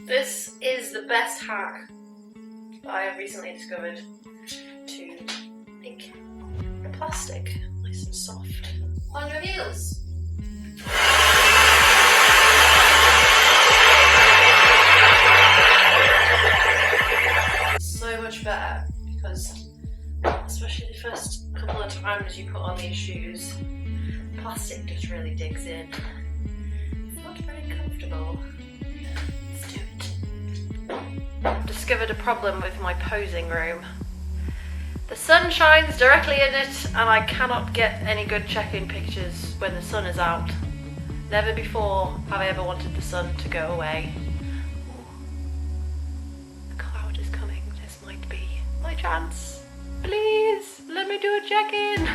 This is the best hack that I have recently discovered to make the plastic nice and soft on your heels. So much better because, especially the first couple of times you put on these shoes, plastic just really digs in. It's not very comfortable. Let's do it. I've discovered a problem with my posing room. The sun shines directly in it and I cannot get any good check-in pictures when the sun is out. Never before have I ever wanted the sun to go away. The cloud is coming. This might be my chance. Please, let me do a check-in.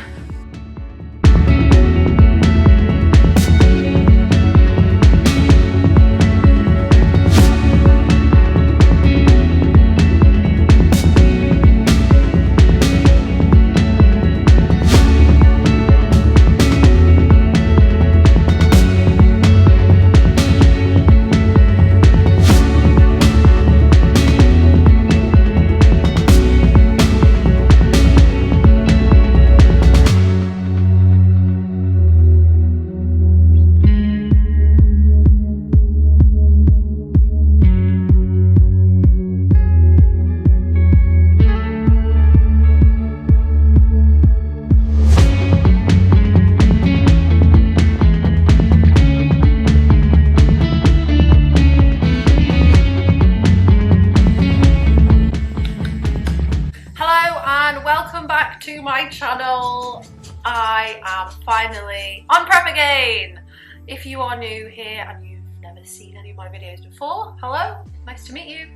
Welcome back to my channel. I am finally on prep again. If you are new here and you've never seen any of my videos before, hello, nice to meet you.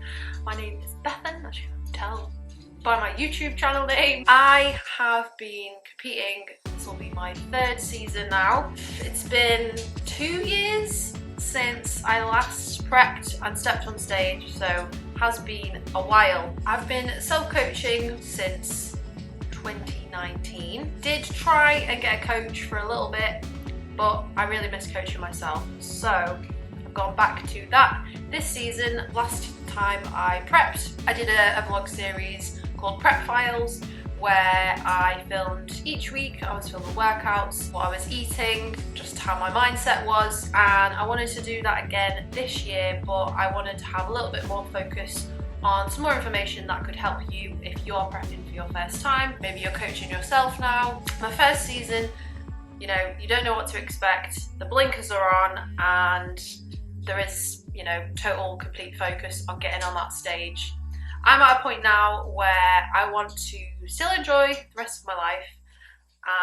My name is Bethan, as you can tell by my YouTube channel name. I have been competing, this will be my third season now. It's been 2 years since I last prepped and stepped on stage, so has been a while. I've been self-coaching since 2019. Did try and get a coach for a little bit, but I really miss coaching myself, so I've gone back to that this season. Last time I prepped, I did a vlog series called Prep Files, where I filmed each week. I was filming workouts, what I was eating, just how my mindset was, and I wanted to do that again this year, but I wanted to have a little bit more focus on some more information that could help you if you're prepping for your first time. Maybe you're coaching yourself now. My first season, you know, you don't know what to expect. The blinkers are on and there is, you know, total complete focus on getting on that stage. I'm at a point now where I want to still enjoy the rest of my life,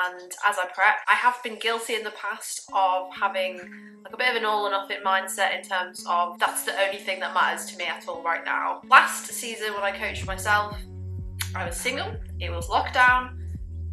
and as I prep, I have been guilty in the past of having like a bit of an all or nothing mindset in terms of that's the only thing that matters to me at all right now. Last season when I coached myself, I was single, it was lockdown,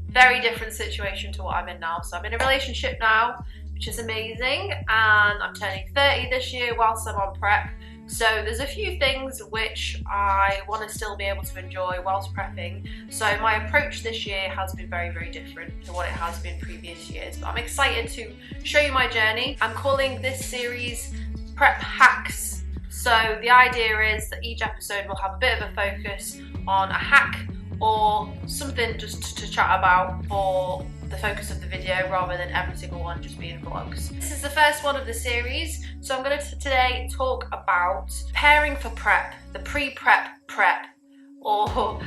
very different situation to what I'm in now. So I'm in a relationship now, which is amazing, and I'm turning 30 this year whilst I'm on prep. So there's a few things which I want to still be able to enjoy whilst prepping. So my approach this year has been very, very different to what it has been previous years. But I'm excited to show you my journey. I'm calling this series Prep Hacks. So the idea is that each episode will have a bit of a focus on a hack or something just to chat about for the focus of the video, rather than every single one just being vlogs. This is the first one of the series, so I'm going to today talk about preparing for prep, the pre-prep prep, or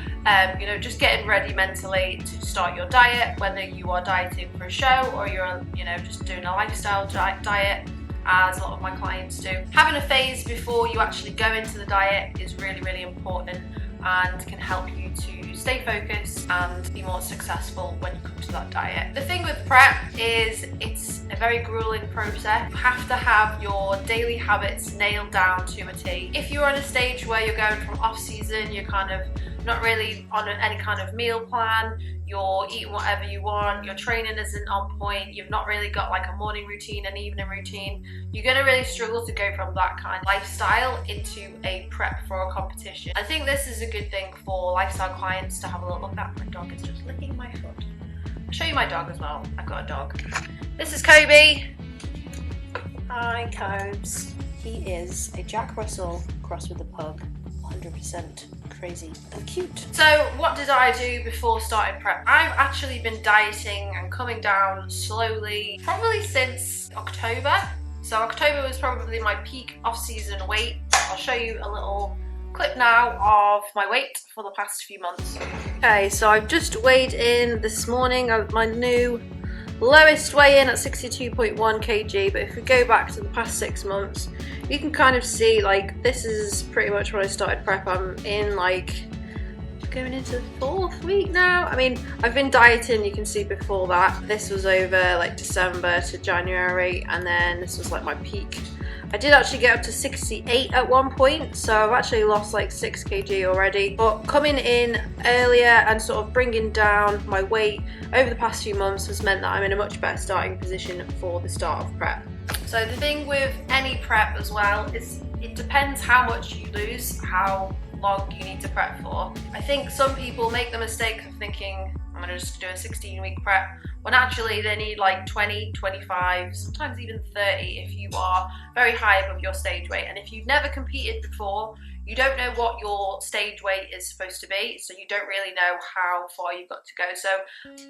you know, just getting ready mentally to start your diet, whether you are dieting for a show or you're, you know, just doing a lifestyle diet, as a lot of my clients do. Having a phase before you actually go into the diet is really, really important and can help you to stay focused and be more successful when you come to that diet. The thing with prep is it's a very grueling process. You have to have your daily habits nailed down to a T. If you're on a stage where you're going from off season, you're kind of not really on any kind of meal plan, you're eating whatever you want, your training isn't on point, you've not really got like a morning routine and evening routine, you're going to really struggle to go from that kind of lifestyle into a prep for a competition. I think this is a good thing for lifestyle clients to have a look at. My dog is just licking my foot. I'll show you my dog as well. I've got a dog. This is Kobe. Hi, Cobes. He is a Jack Russell crossed with a pug, 100% crazy and cute. So what did I do before starting prep? I've actually been dieting and coming down slowly, probably since October. So October was probably my peak off-season weight. I'll show you a little clip now of my weight for the past few months. Okay, so I've just weighed in this morning of my new lowest weigh-in at 62.1 kg, but if we go back to the past 6 months, you can kind of see, like, this is pretty much when I started prep. I'm in, like, going into the 4th week now. I mean, I've been dieting, you can see before that. This was over like December to January, and then this was like my peak. I did actually get up to 68 at one point, so I've actually lost like 6 kg already. But coming in earlier and sort of bringing down my weight over the past few months has meant that I'm in a much better starting position for the start of prep. So the thing with any prep as well is it depends how much you lose, how long you need to prep for. I think some people make the mistake of thinking, I'm gonna just do a 16-week prep, when actually they need like 20, 25, sometimes even 30 if you are very high above your stage weight. And if you've never competed before, you don't know what your stage weight is supposed to be, so you don't really know how far you've got to go. So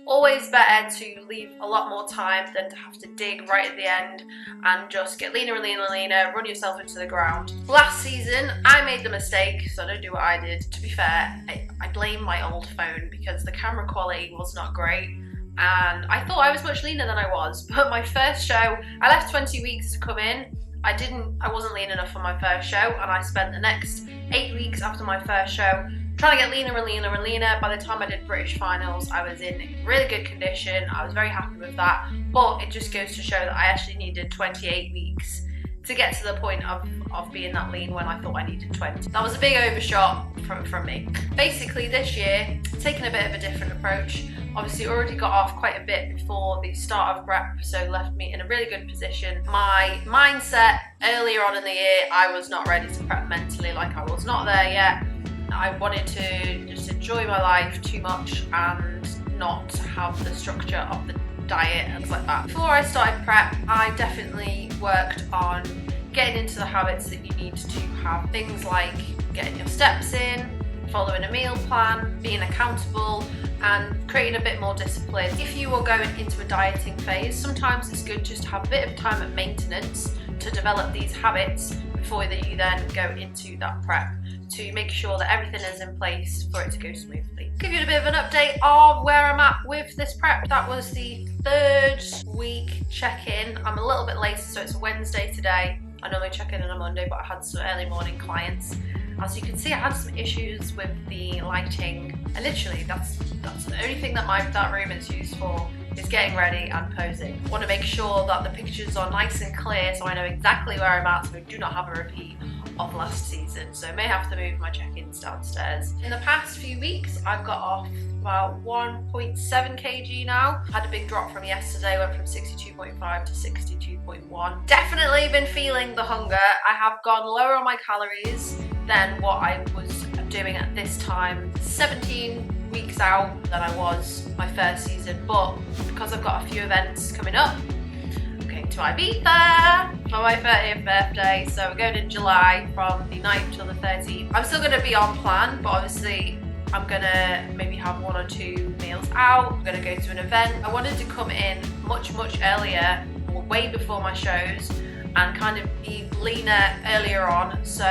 always better to leave a lot more time than to have to dig right at the end and just get leaner and leaner and leaner, run yourself into the ground. Last season, I made the mistake, so don't do what I did. To be fair, I blame my old phone because the camera quality was not great. And I thought I was much leaner than I was, but my first show, I left 20 weeks to come in. I wasn't lean enough for my first show, and I spent the next 8 weeks after my first show trying to get leaner and leaner and leaner. By the time I did British finals, I was in really good condition. I was very happy with that, but it just goes to show that I actually needed 28 weeks to get to the point of being that lean when I thought I needed 20. That was a big overshot from me. Basically this year, taking a bit of a different approach. Obviously already got off quite a bit before the start of prep, so left me in a really good position. My mindset earlier on in the year, I was not ready to prep mentally, like I was not there yet. I wanted to just enjoy my life too much and not have the structure of the diet and things like that. Before I started prep, I definitely worked on getting into the habits that you need to have. Things like getting your steps in, following a meal plan, being accountable, and creating a bit more discipline. If you are going into a dieting phase, sometimes it's good just to have a bit of time at maintenance to develop these habits before you then go into that prep, to make sure that everything is in place for it to go smoothly. Give you a bit of an update of where I'm at with this prep. That was the 3rd week check-in. I'm a little bit later, so it's a Wednesday today. I normally check in on a Monday, but I had some early morning clients. As you can see, I had some issues with the lighting, and literally that's the only thing that that room is used for, is getting ready and posing. I want to make sure that the pictures are nice and clear so I know exactly where I'm at, so I do not have a repeat of last season. So I may have to move my check-ins downstairs. In the past few weeks, I've got off about 1.7 kg now. Had a big drop from yesterday, went from 62.5 to 62.1. Definitely been feeling the hunger. I have gone lower on my calories than what I was doing at this time, 17 weeks out than I was my first season. But because I've got a few events coming up, I'm going to Ibiza for my 30th birthday, so we're going in July from the 9th till the 13th. I'm still going to be on plan, but obviously I'm going to maybe have 1 or 2 meals out. I'm going to go to an event. I wanted to come in much earlier, or way before my shows, and kind of be leaner earlier on so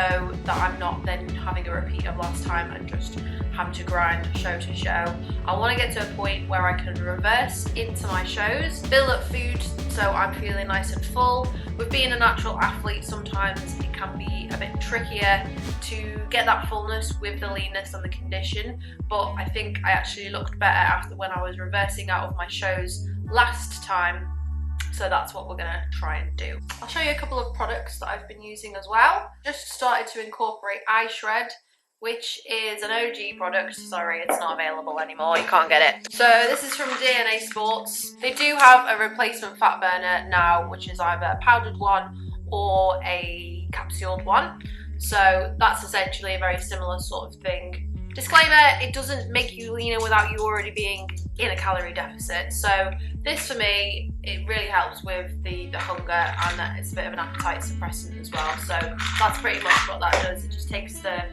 that I'm not then having a repeat of last time and just having to grind show to show. I want to get to a point where I can reverse into my shows, build up food so I'm feeling nice and full. With being a natural athlete, sometimes it can be a bit trickier to get that fullness with the leanness and the condition, but I think I actually looked better after when I was reversing out of my shows last time. So that's what we're gonna try and do. I'll show you a couple of products that I've been using as well. Just started to incorporate eye shred, which is an OG product. Sorry, it's not available anymore, you can't get it. So this is from DNA Sports. They do have a replacement fat burner now, which is either a powdered one or a capsuled one. So that's essentially a very similar sort of thing. Disclaimer, it doesn't make you leaner without you already being in a calorie deficit. So this for me, it really helps with the hunger, and it's a bit of an appetite suppressant as well. So that's pretty much what that does. It just takes the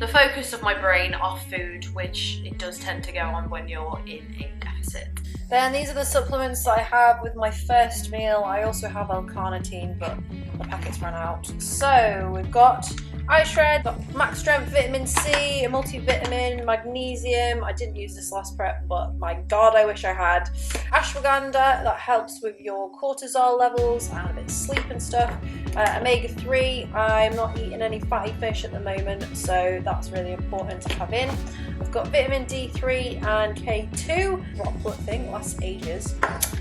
focus of my brain off food, which it does tend to go on when you're in a deficit. Then these are the supplements that I have with my first meal. I also have L-carnitine, but the packets ran out. So we've got iShred, got Max Strength Vitamin C, a multivitamin, magnesium. I didn't use this last prep, but my God, I wish I had. Ashwagandha, that helps with your cortisol levels and a bit of sleep and stuff. Omega-3, I'm not eating any fatty fish at the moment, so that's really important to have in. I've got vitamin D3 and K2, droplet thing, lasts ages.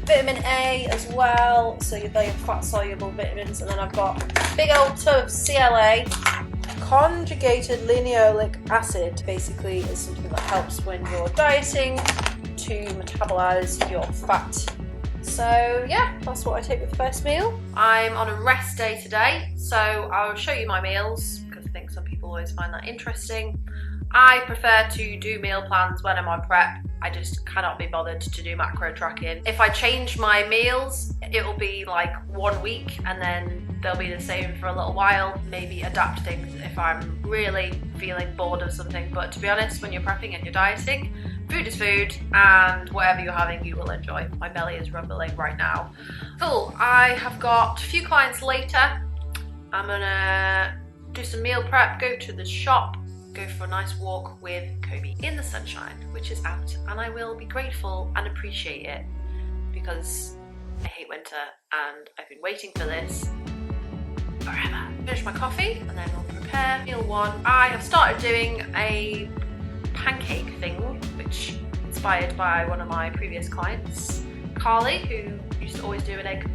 Vitamin A as well, so they have fat soluble vitamins. And then I've got a big old tub of CLA. Conjugated linoleic acid basically is something that helps when you're dieting to metabolize your fat. So yeah, that's what I take with the first meal. I'm on a rest day today, so I'll show you my meals because I think some people always find that interesting. I prefer to do meal plans when I'm on prep. I just cannot be bothered to do macro tracking. If I change my meals, it will be like 1 week and then they'll be the same for a little while. Maybe adapt things if I'm really feeling bored of something. But to be honest, when you're prepping and you're dieting, food is food, and whatever you're having, you will enjoy. My belly is rumbling right now. Cool, I have got a few clients later. I'm gonna do some meal prep, go to the shop, go for a nice walk with Kobe in the sunshine, which is out, and I will be grateful and appreciate it because I hate winter and I've been waiting for this forever. Finish my coffee and then we'll prepare meal one. I have started doing a pancake thing, which inspired by one of my previous clients, Carly, who used to always do an egg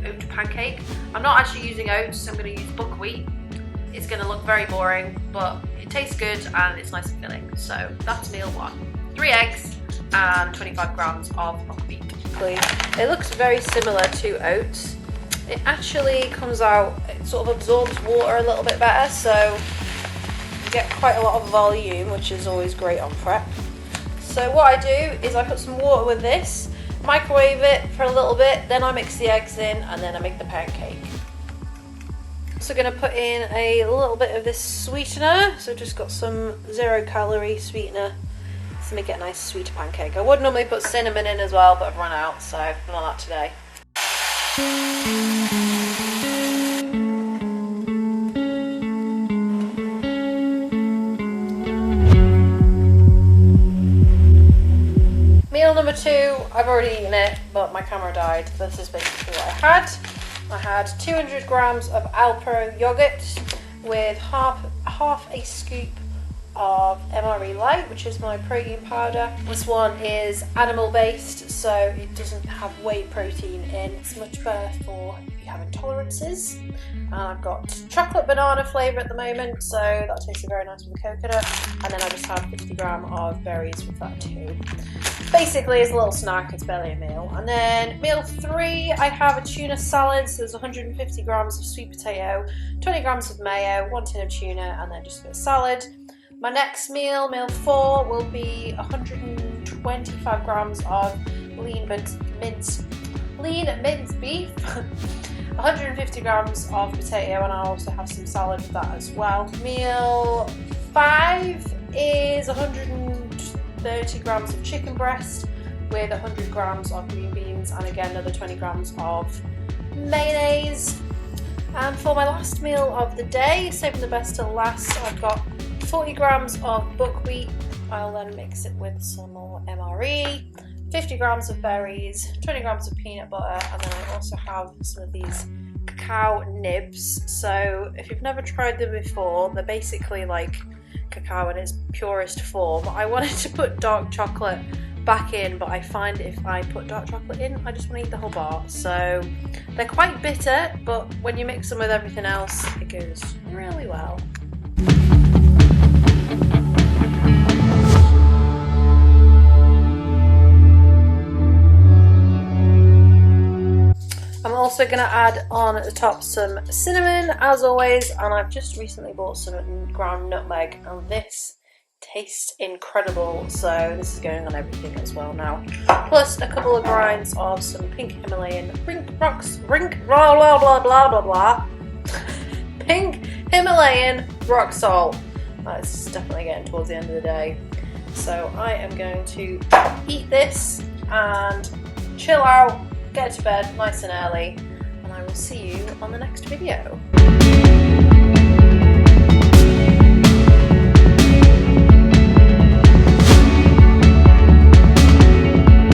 oat pancake. I'm not actually using oats, so I'm going to use buckwheat. It's going to look very boring, but it tastes good and it's nice and filling. So that's meal one. 3 eggs and 25 grams of buckwheat. It looks very similar to oats. It actually comes out, it sort of absorbs water a little bit better, so you get quite a lot of volume, which is always great on prep. So what I do is I put some water with this, microwave it for a little bit, then I mix the eggs in and then I make the pancake. Also going to put in a little bit of this sweetener, so just got some 0-calorie sweetener to make it a nice sweet pancake. I would normally put cinnamon in as well, but I've run out, so I've done that today. Meal number 2, I've already eaten it, but my camera died. This is basically what I had. I had 200 grams of Alpro yogurt with half a scoop of MRE Light, which is my protein powder. This one is animal based, so it doesn't have whey protein in. It's much better for if you have intolerances. And I've got chocolate banana flavour at the moment, so that tastes very nice with the coconut. And then I just have 50 grams of berries with that too. Basically, it's a little snack, it's barely a meal. And then meal 3, I have a tuna salad, so there's 150 grams of sweet potato, 20 grams of mayo, 1 tin of tuna, and then just a bit of salad. My next meal, meal 4, will be 125 grams of lean minced beef, 150 grams of potato, and I'll also have some salad with that as well. Meal 5 is 130 grams of chicken breast with 100 grams of green beans, and again another 20 grams of mayonnaise. And for my last meal of the day, saving the best till last, I've got 40 grams of buckwheat. I'll then mix it with some more MRE, 50 grams of berries, 20 grams of peanut butter, and then I also have some of these cacao nibs. So if you've never tried them before, they're basically like cacao in its purest form. I wanted to put dark chocolate back in, but I find if I put dark chocolate in, I just want to eat the whole bar. So they're quite bitter, but when you mix them with everything else, it goes really well. I'm also going to add on at the top some cinnamon, as always, and I've just recently bought some ground nutmeg, and this tastes incredible, so this is going on everything as well now. Plus a couple of grinds of some pink Himalayan blah blah blah blah blah blah. Pink Himalayan rock salt. It's definitely getting towards the end of the day, so I am going to eat this and chill out, get to bed nice and early, and I will see you on the next video.